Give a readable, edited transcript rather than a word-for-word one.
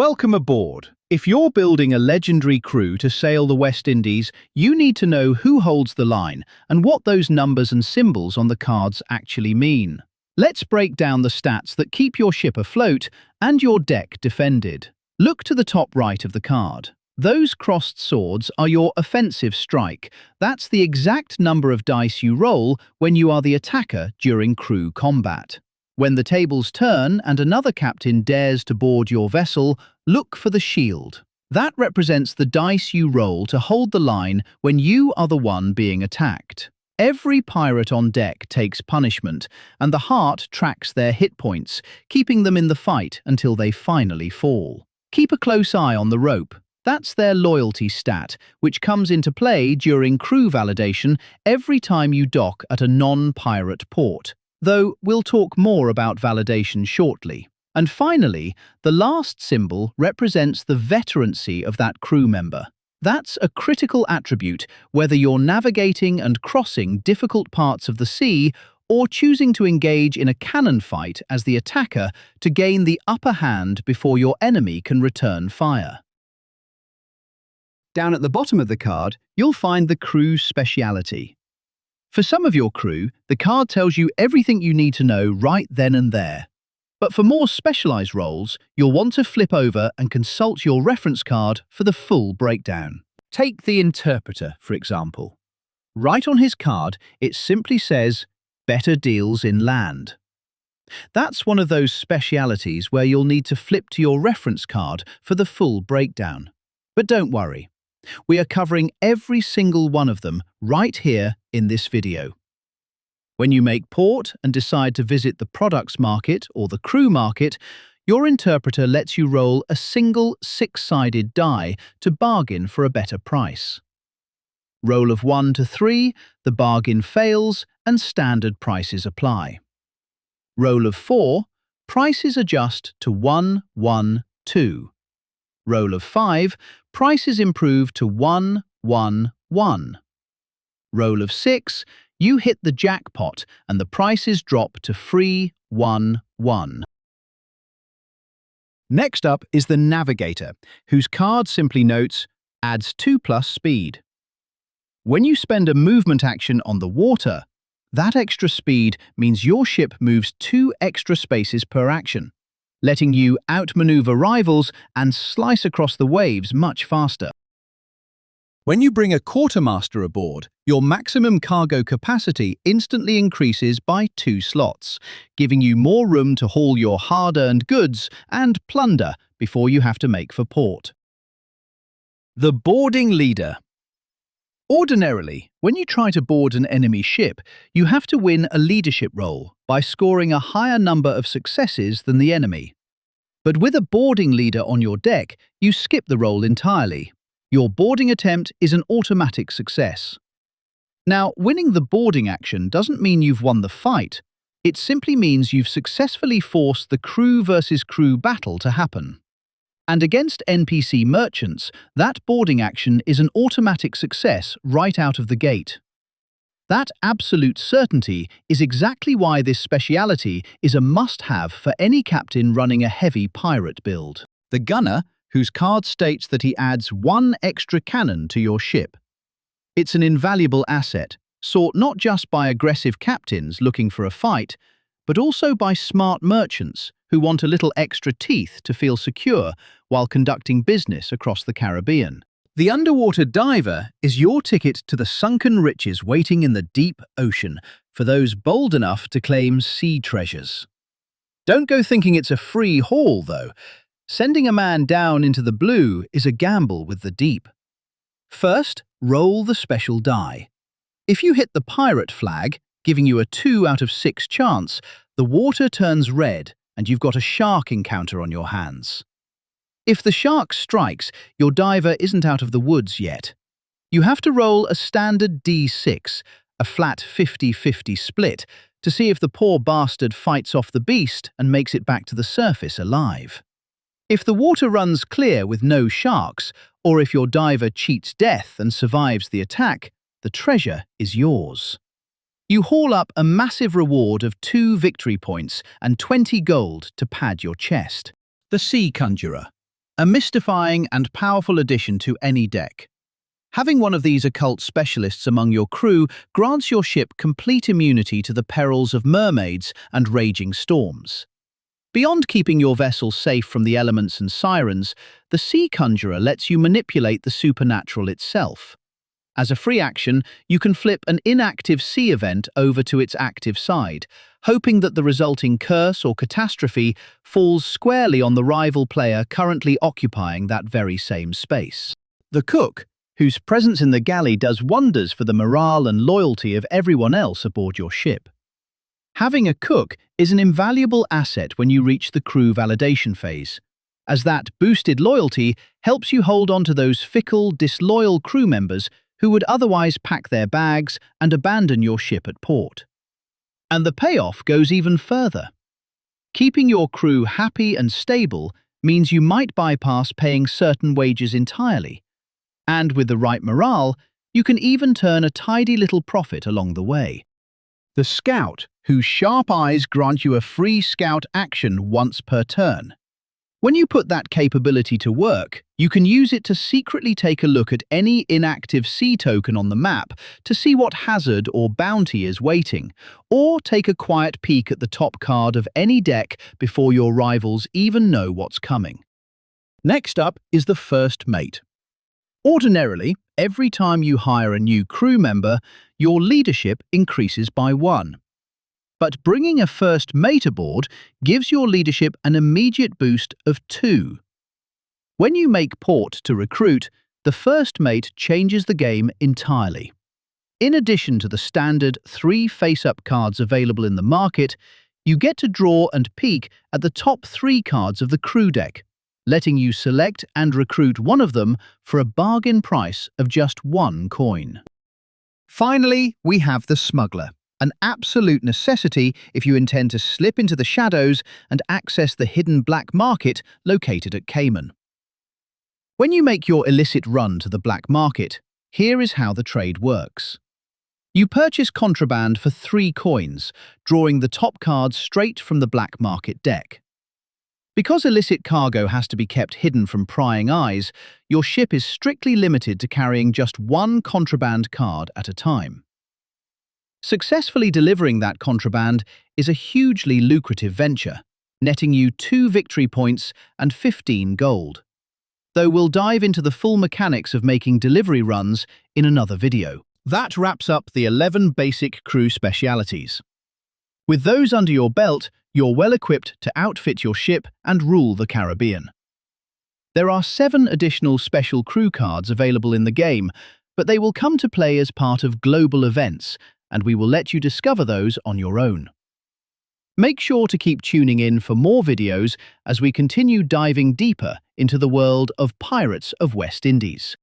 Welcome aboard. If you're building a legendary crew to sail the West Indies, you need to know who holds the line and what those numbers and symbols on the cards actually mean. Let's break down the stats that keep your ship afloat and your deck defended. Look to the top right of the card. Those crossed swords are your offensive strike. That's the exact number of dice you roll when you are the attacker during crew combat. When the tables turn and another captain dares to board your vessel, look for the shield. That represents the dice you roll to hold the line when you are the one being attacked. Every pirate on deck takes punishment, and the heart tracks their hit points, keeping them in the fight until they finally fall. Keep a close eye on the rope. That's their loyalty stat, which comes into play during crew validation every time you dock at a non-pirate port. Though we'll talk more about validation shortly. And finally, the last symbol represents the veterancy of that crew member. That's a critical attribute whether you're navigating and crossing difficult parts of the sea or choosing to engage in a cannon fight as the attacker to gain the upper hand before your enemy can return fire. Down at the bottom of the card, you'll find the crew's speciality. For some of your crew, the card tells you everything you need to know right then and there. But for more specialized roles, you'll want to flip over and consult your reference card for the full breakdown. Take the interpreter, for example. Right on his card, it simply says, "Better deals inland." That's one of those specialities where you'll need to flip to your reference card for the full breakdown. But don't worry. We are covering every single one of them right here in this video. When you make port and decide to visit the products market or the crew market, your interpreter lets you roll a single six-sided die to bargain for a better price. Roll of 1 to 3, the bargain fails and standard prices apply. Roll of 4, prices adjust to 1, 1, 2. Roll of 5, prices improve to 1, 1, 1. Roll of 6, you hit the jackpot and the prices drop to free 1, 1. Next up is the Navigator, whose card simply notes, adds 2+ speed. When you spend a movement action on the water, that extra speed means your ship moves 2 extra spaces per action, letting you outmaneuver rivals and slice across the waves much faster. When you bring a quartermaster aboard, your maximum cargo capacity instantly increases by 2 slots, giving you more room to haul your hard-earned goods and plunder before you have to make for port. The boarding leader. Ordinarily, when you try to board an enemy ship, you have to win a leadership role by scoring a higher number of successes than the enemy. But with a boarding leader on your deck, you skip the role entirely. Your boarding attempt is an automatic success. Now, winning the boarding action doesn't mean you've won the fight. It simply means you've successfully forced the crew versus crew battle to happen. And against NPC merchants, that boarding action is an automatic success right out of the gate. That absolute certainty is exactly why this speciality is a must-have for any captain running a heavy pirate build. The Gunner, whose card states that he adds 1 extra cannon to your ship. It's an invaluable asset, sought not just by aggressive captains looking for a fight, but also by smart merchants who want a little extra teeth to feel secure while conducting business across the Caribbean. The underwater diver is your ticket to the sunken riches waiting in the deep ocean for those bold enough to claim sea treasures. Don't go thinking it's a free haul, though. Sending a man down into the blue is a gamble with the deep. First, roll the special die. If you hit the pirate flag, giving you a 2 out of 6 chance, the water turns red and you've got a shark encounter on your hands. If the shark strikes, your diver isn't out of the woods yet. You have to roll a standard D6, a flat 50-50 split, to see if the poor bastard fights off the beast and makes it back to the surface alive. If the water runs clear with no sharks, or if your diver cheats death and survives the attack, the treasure is yours. You haul up a massive reward of 2 victory points and 20 gold to pad your chest. The Sea Conjurer. a mystifying and powerful addition to any deck. Having one of these occult specialists among your crew grants your ship complete immunity to the perils of mermaids and raging storms. Beyond keeping your vessel safe from the elements and sirens, the Sea Conjurer lets you manipulate the supernatural itself. As a free action, you can flip an inactive sea event over to its active side, hoping that the resulting curse or catastrophe falls squarely on the rival player currently occupying that very same space. The Cook, whose presence in the galley does wonders for the morale and loyalty of everyone else aboard your ship. Having a cook is an invaluable asset when you reach the crew validation phase, as that boosted loyalty helps you hold on to those fickle, disloyal crew members who would otherwise pack their bags and abandon your ship at port. And the payoff goes even further. Keeping your crew happy and stable means you might bypass paying certain wages entirely, and with the right morale, you can even turn a tidy little profit along the way. The Scout, whose sharp eyes grant you a free scout action once per turn. When you put that capability to work, you can use it to secretly take a look at any inactive sea token on the map to see what hazard or bounty is waiting, or take a quiet peek at the top card of any deck before your rivals even know what's coming. Next up is the First Mate. Ordinarily, every time you hire a new crew member, your leadership increases by 1. But bringing a First Mate aboard gives your leadership an immediate boost of 2. When you make port to recruit, the First Mate changes the game entirely. In addition to the standard 3 face-up cards available in the market, you get to draw and peek at the top 3 cards of the crew deck, letting you select and recruit one of them for a bargain price of just 1 coin. Finally, we have the Smuggler, an absolute necessity if you intend to slip into the shadows and access the hidden black market located at Cayman. When you make your illicit run to the black market, here is how the trade works. You purchase contraband for 3 coins, drawing the top cards straight from the black market deck. Because illicit cargo has to be kept hidden from prying eyes, your ship is strictly limited to carrying just 1 contraband card at a time. Successfully delivering that contraband is a hugely lucrative venture, netting you 2 victory points and 15 gold. Though we'll dive into the full mechanics of making delivery runs in another video. That wraps up the 11 basic crew specialities. With those under your belt, you're well equipped to outfit your ship and rule the Caribbean. There are 7 additional special crew cards available in the game, but they will come to play as part of global events, and we will let you discover those on your own. Make sure to keep tuning in for more videos as we continue diving deeper into the world of Pirates of West Indies.